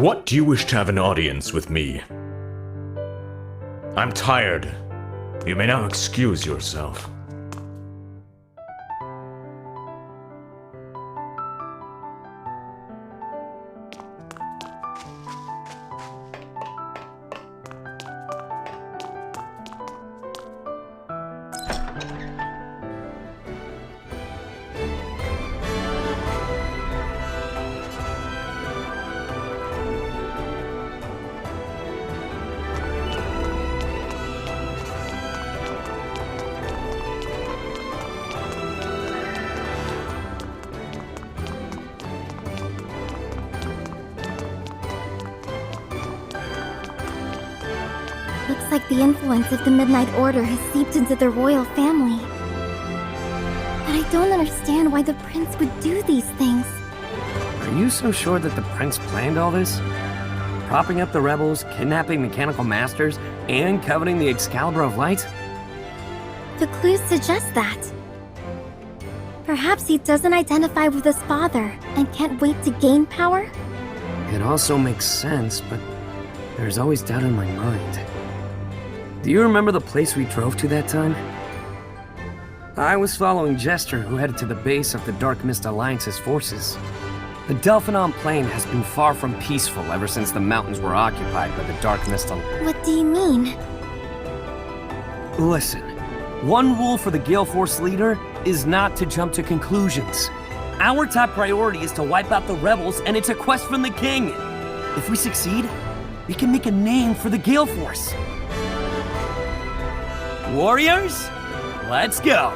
what do you wish to have an audience with me? I'm tired. You may now excuse yourself. Looks like the influence of the Midnight Order has seeped into the royal family. But I don't understand why the prince would do these things. Are you so sure that the prince planned all this? Propping up the rebels, kidnapping mechanical masters, and coveting the Excalibur of Light? The clues suggest that. Perhaps he doesn't identify with his father and can't wait to gain power? It also makes sense, but there's always doubt in my mind. Do you remember the place we drove to that time? I was following Jester, who headed to the base of the Dark Mist Alliance's forces. The Delphinon Plain has been far from peaceful ever since the mountains were occupied by the Dark Mist Alliance. What do you mean? Listen, one rule for the Gale Force leader is not to jump to conclusions. Our top priority is to wipe out the rebels, and it's a quest from the king. If we succeed, we can make a name for the Gale Force. Warriors, let's go!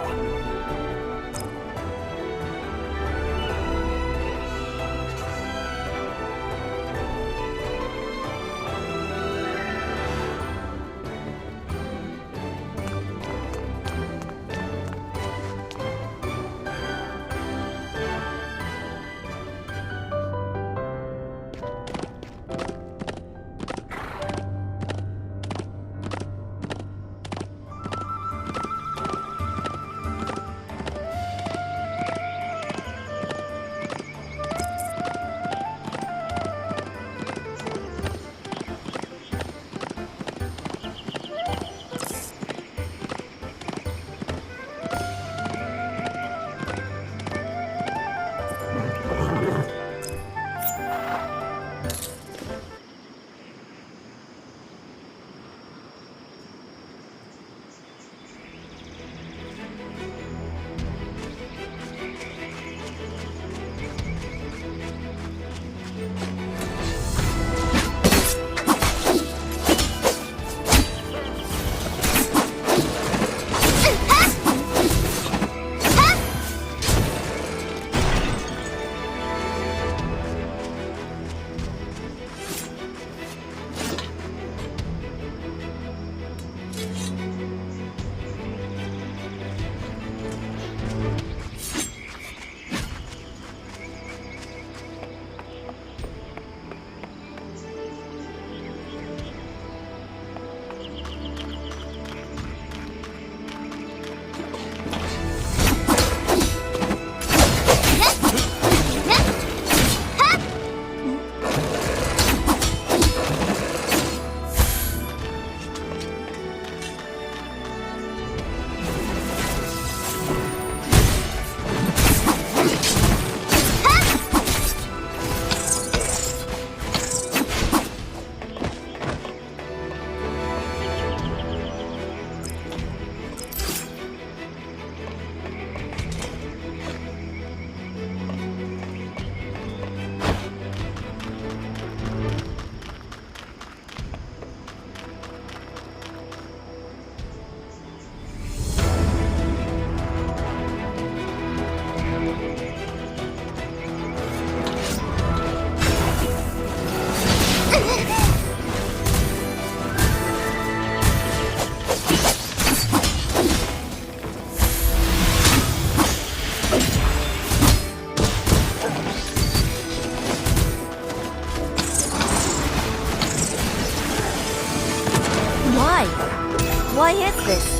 Why is this?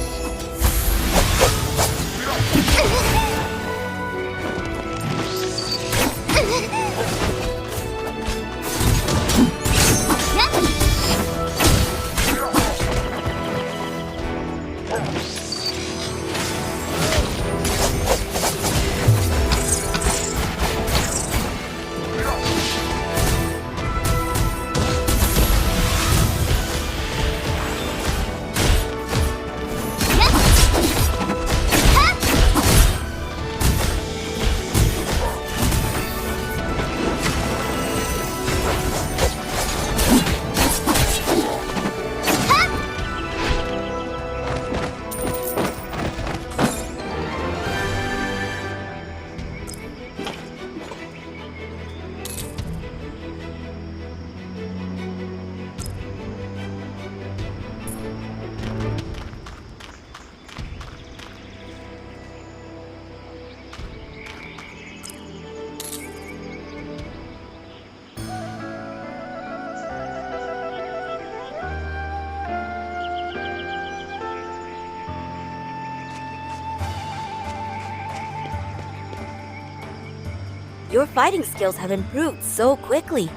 Your fighting skills have improved so quickly.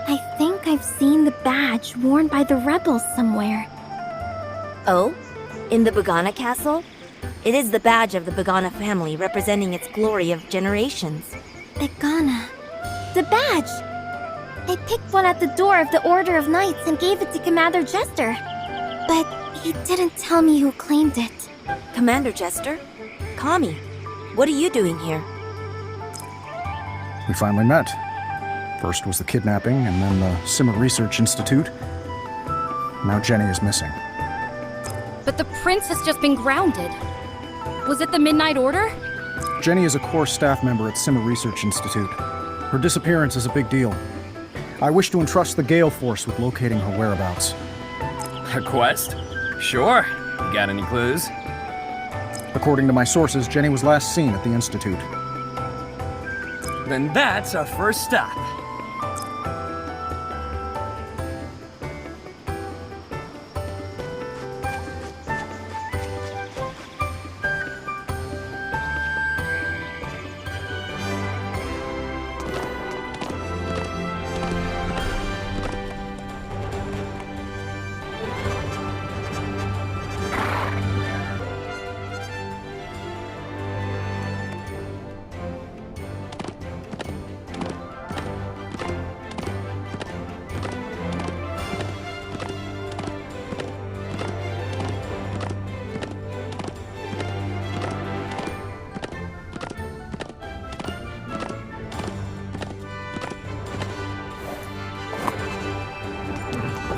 I think I've seen the badge worn by the rebels somewhere. Oh? In the Bogana Castle? It is the badge of the Bogana family representing its glory of generations. Bogana. The badge! I picked one at the door of the Order of Knights and gave it to Commander Jester. But he didn't tell me who claimed it. Commander Jester? Kami, what are you doing here? We finally met. First was the kidnapping, and then the Simmer Research Institute. Now Jenny is missing. But the prince has just been grounded. Was it the Midnight Order? Jenny is a core staff member at Simmer Research Institute. Her disappearance is a big deal. I wish to entrust the Gale Force with locating her whereabouts. A quest? Sure. You got any clues? According to my sources, Jenny was last seen at the Institute. Then that's our first stop.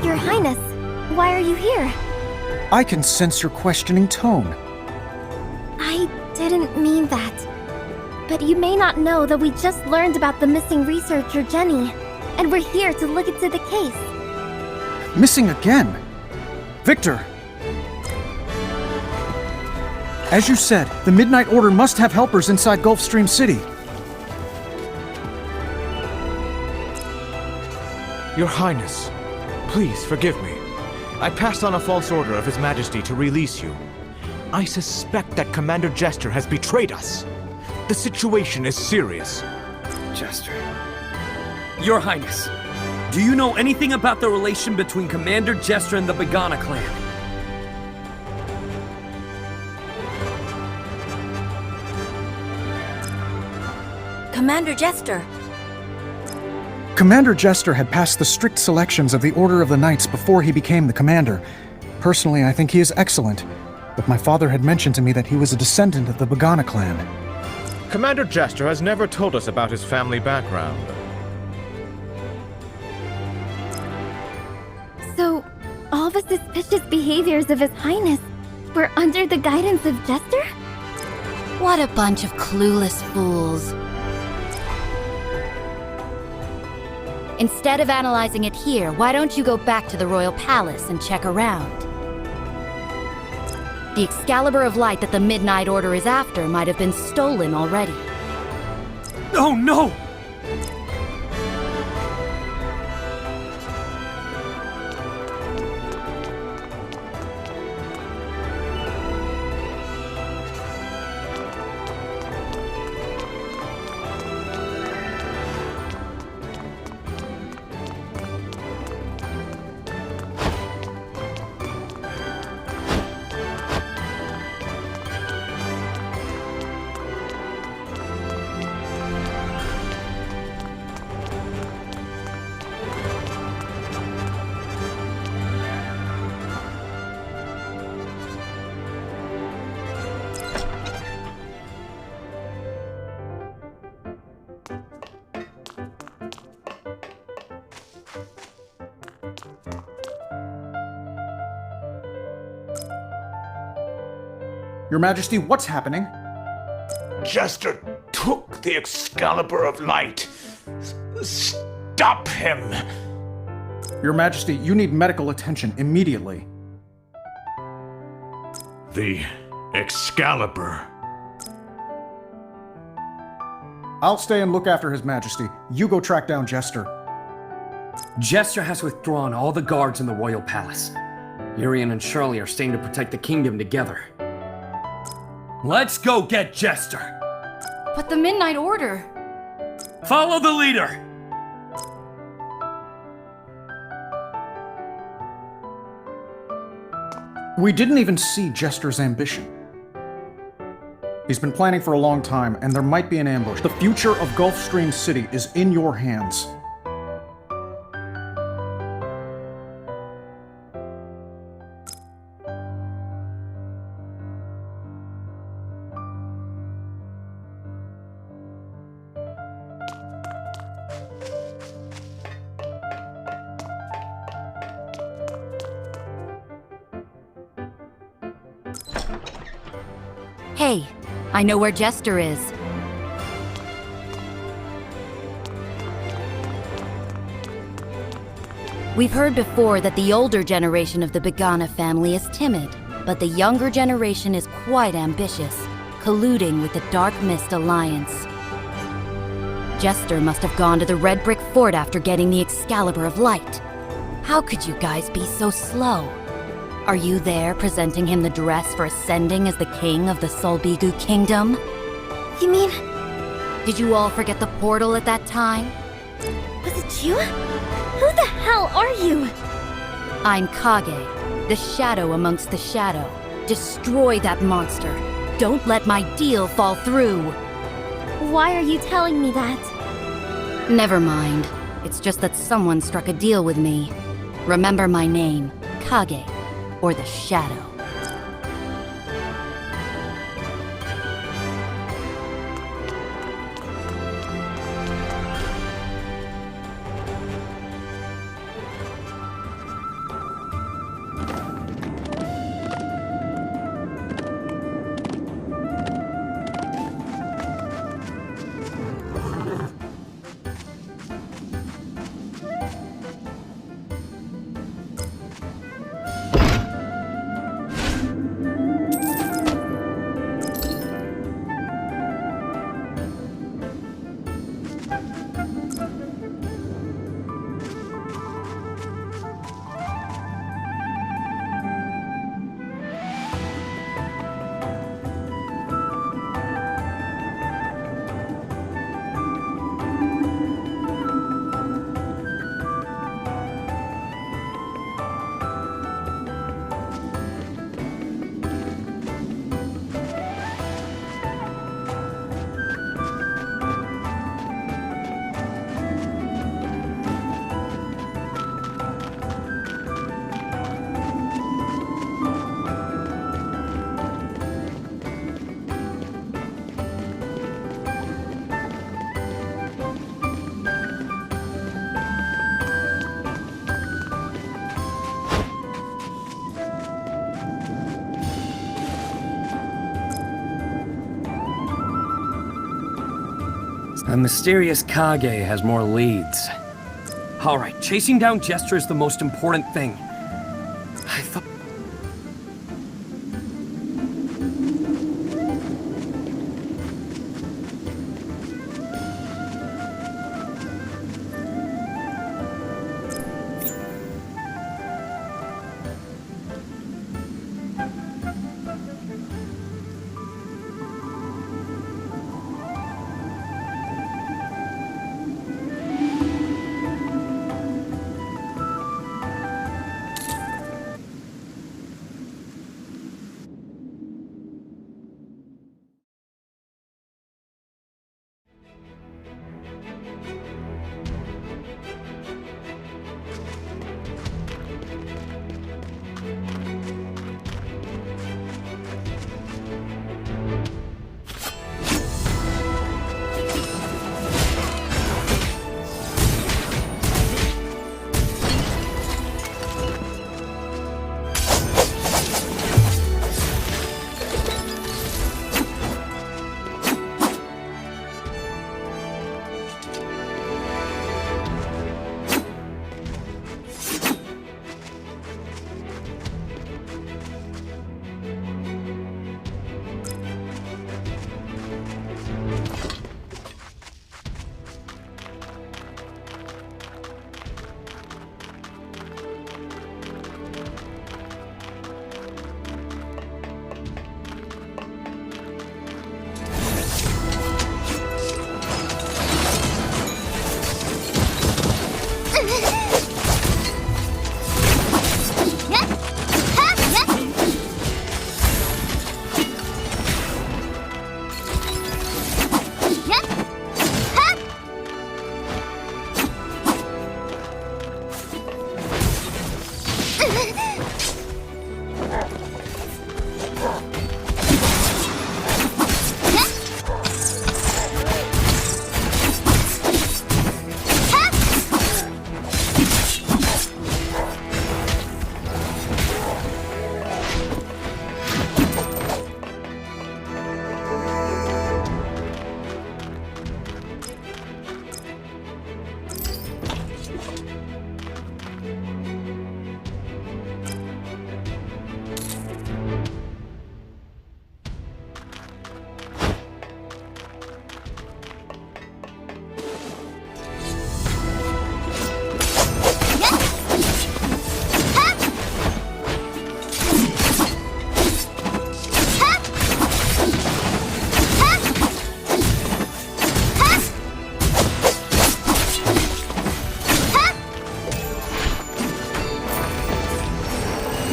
Your Highness, why are you here? I can sense your questioning tone. I didn't mean that. But you may not know that we just learned about the missing researcher Jenny, and we're here to look into the case. Missing again? Victor! As you said, the Midnight Order must have helpers inside Gulfstream City. Your Highness, please forgive me. I passed on a false order of His Majesty to release you. I suspect that Commander Jester has betrayed us. The situation is serious. Jester. Your Highness, do you know anything about the relation between Commander Jester and the Bogana clan? Commander Jester! Commander Jester had passed the strict selections of the Order of the Knights before he became the commander. Personally, I think he is excellent, but my father had mentioned to me that he was a descendant of the Bogana clan. Commander Jester has never told us about his family background. So, all the suspicious behaviors of His Highness were under the guidance of Jester? What a bunch of clueless fools. Instead of analyzing it here, why don't you go back to the Royal Palace and check around? The Excalibur of Light that the Midnight Order is after might have been stolen already. Oh no! Your Majesty, what's happening? Jester took the Excalibur of Light. Stop him! Your Majesty, you need medical attention immediately. The Excalibur. I'll stay and look after His Majesty. You go track down Jester. Jester has withdrawn all the guards in the Royal Palace. Urian and Shirley are staying to protect the kingdom together. Let's go get Jester! But the Midnight Order... Follow the leader! We didn't even see Jester's ambition. He's been planning for a long time, and there might be an ambush. The future of Gulfstream City is in your hands. Hey, I know where Jester is. We've heard before that the older generation of the Bogana family is timid, but the younger generation is quite ambitious, colluding with the Dark Mist Alliance. Jester must have gone to the Red Brick Fort after getting the Excalibur of Light. How could you guys be so slow? Are you there presenting him the dress for ascending as the king of the Solbigu Kingdom? You mean, Did you all forget the portal at that time? was it you? Who the hell are you? I'm Kage, the shadow amongst the shadow. Destroy that monster. Don't let my deal fall through. Why are you telling me that? Never mind. It's just that someone struck a deal with me. Remember my name, Kage, or the Shadow. The mysterious Kage has more leads. Alright, chasing down Jester is the most important thing. I thought...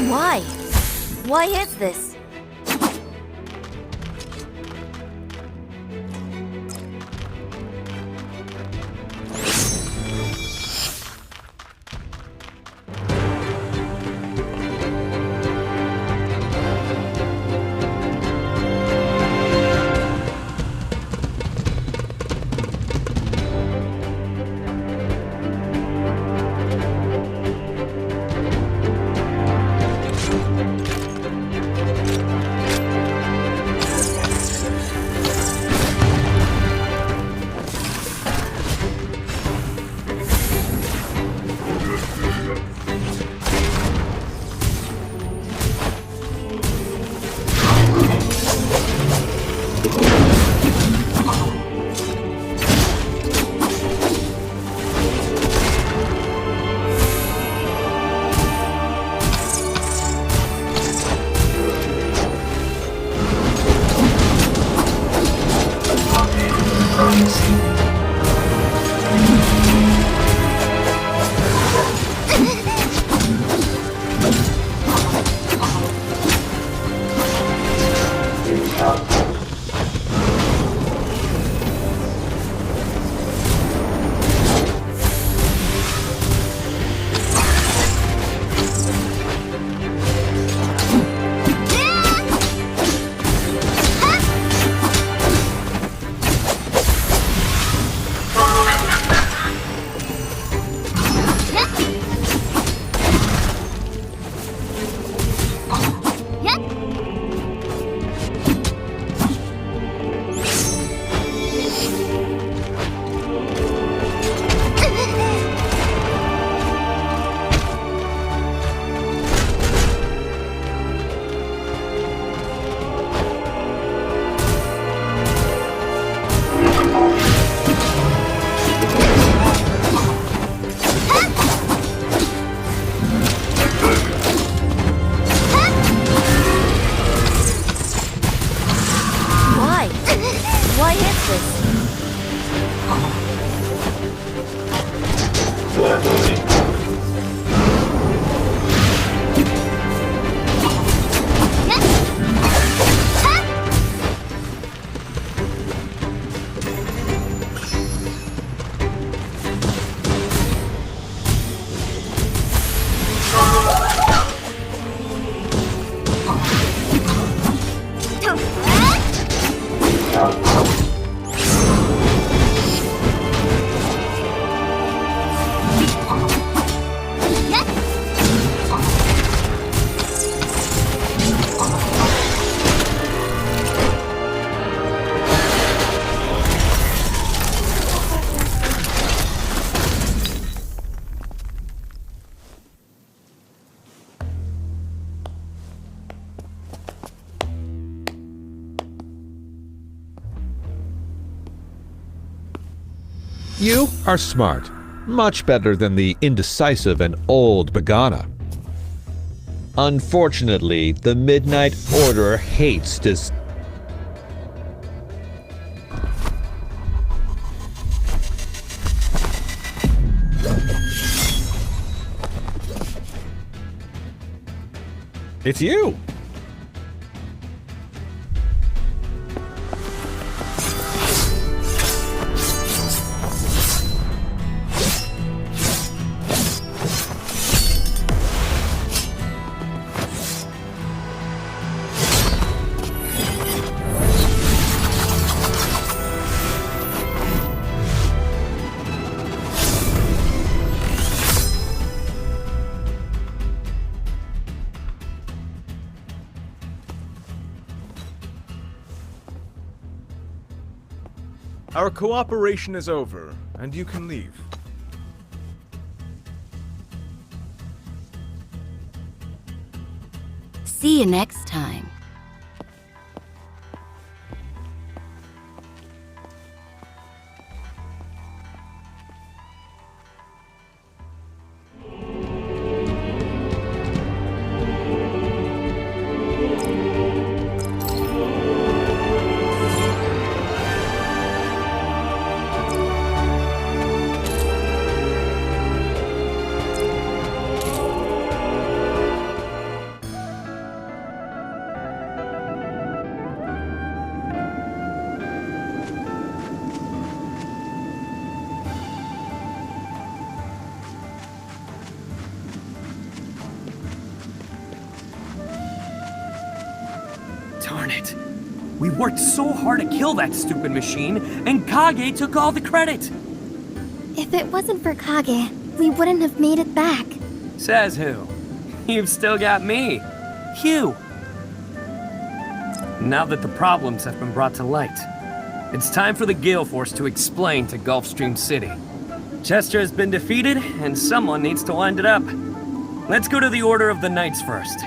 Why? Why is this? Why is this? You are smart. Much better than the indecisive and old Begana. Unfortunately, the Midnight Order hates this. It's you! Our cooperation is over, and you can leave. See you next time. Darn it. We worked so hard to kill that stupid machine, and Kage took all the credit. If it wasn't for Kage, we wouldn't have made it back. Says who? You've still got me. Hugh. Now that the problems have been brought to light, it's time for the Gale Force to explain to Gulfstream City. Chester has been defeated, and someone needs to wind it up. Let's go to the Order of the Knights first.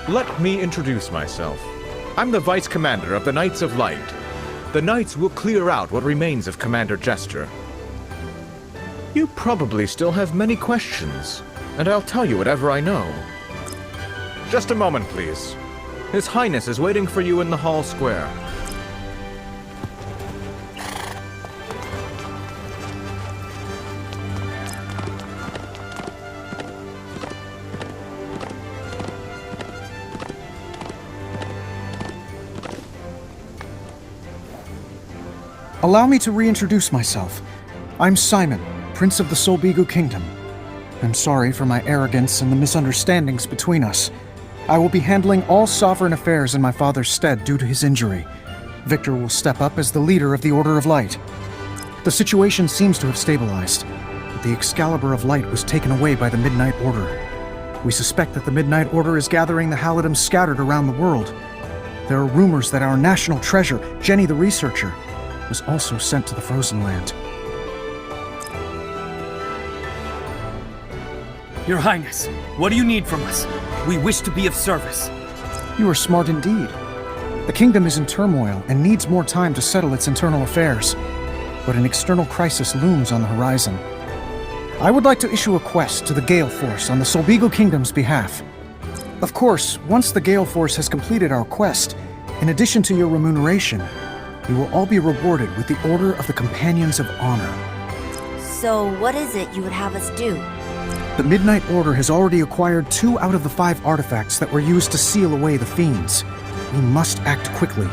Let me introduce myself. I'm the Vice Commander of the Knights of Light. The Knights will clear out what remains of Commander Jester. You probably still have many questions, and I'll tell you whatever I know. Just a moment, please. His Highness is waiting for you in the Hall Square. Allow me to reintroduce myself. I'm Simon, Prince of the Solbigu Kingdom. I'm sorry for my arrogance and the misunderstandings between us. I will be handling all sovereign affairs in my father's stead due to his injury. Victor will step up as the leader of the Order of Light. The situation seems to have stabilized, but the Excalibur of Light was taken away by the Midnight Order. We suspect that the Midnight Order is gathering the Halidams scattered around the world. There are rumors that our national treasure, Jenny the Researcher, was also sent to the Frozen Land. Your Highness, what do you need from us? We wish to be of service. You are smart indeed. The kingdom is in turmoil and needs more time to settle its internal affairs, but an external crisis looms on the horizon. I would like to issue a quest to the Gale Force on the Solbigu Kingdom's behalf. Of course, once the Gale Force has completed our quest, in addition to your remuneration, you will all be rewarded with the Order of the Companions of Honor. So, what is it you would have us do? The Midnight Order has already acquired 2 out of the 5 artifacts that were used to seal away the fiends. We must act quickly.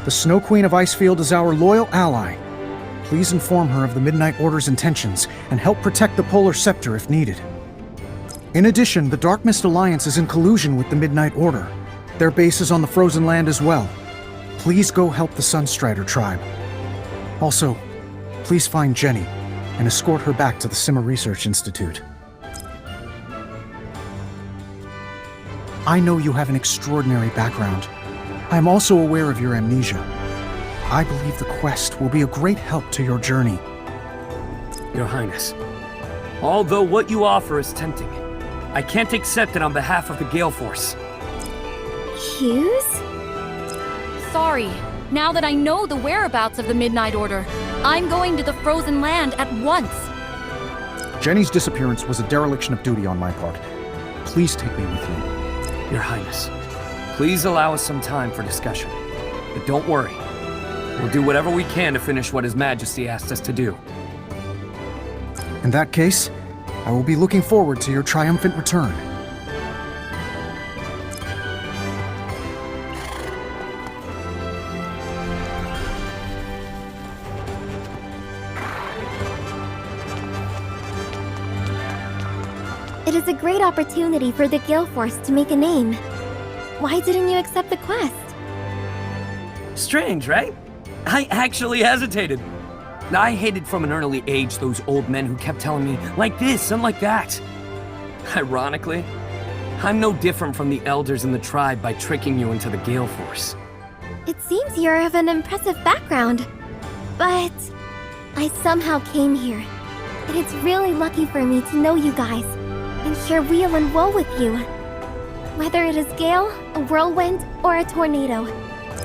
The Snow Queen of Icefield is our loyal ally. Please inform her of the Midnight Order's intentions and help protect the Polar Scepter if needed. In addition, the Dark Mist Alliance is in collusion with the Midnight Order. Their base is on the Frozen Land as well. Please go help the Sunstrider tribe. Also, please find Jenny and escort her back to the Sima Research Institute. I know you have an extraordinary background. I am also aware of your amnesia. I believe the quest will be a great help to your journey. Your Highness, although what you offer is tempting, I can't accept it on behalf of the Gale Force. Hughes? Sorry. Now that I know the whereabouts of the Midnight Order, I'm going to the Frozen Land at once. Jenny's disappearance was a dereliction of duty on my part. Please take me with you. Your Highness, please allow us some time for discussion. But don't worry. We'll do whatever we can to finish what His Majesty asked us to do. In that case, I will be looking forward to your triumphant return. It is a great opportunity for the Gale Force to make a name. Why didn't you accept the quest? Strange, right? I actually hesitated. I hated from an early age those old men who kept telling me, like this and like that. Ironically, I'm no different from the elders in the tribe by tricking you into the Gale Force. It seems you're of an impressive background. But I somehow came here. And it's really lucky for me to know you guys and share weal and woe with you. Whether it is gale, a whirlwind, or a tornado,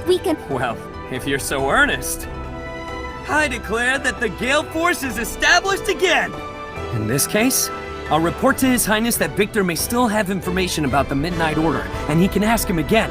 we can— Well, if you're so earnest, I declare that the Gale Force is established again! In this case, I'll report to His Highness that Victor may still have information about the Midnight Order, and he can ask him again.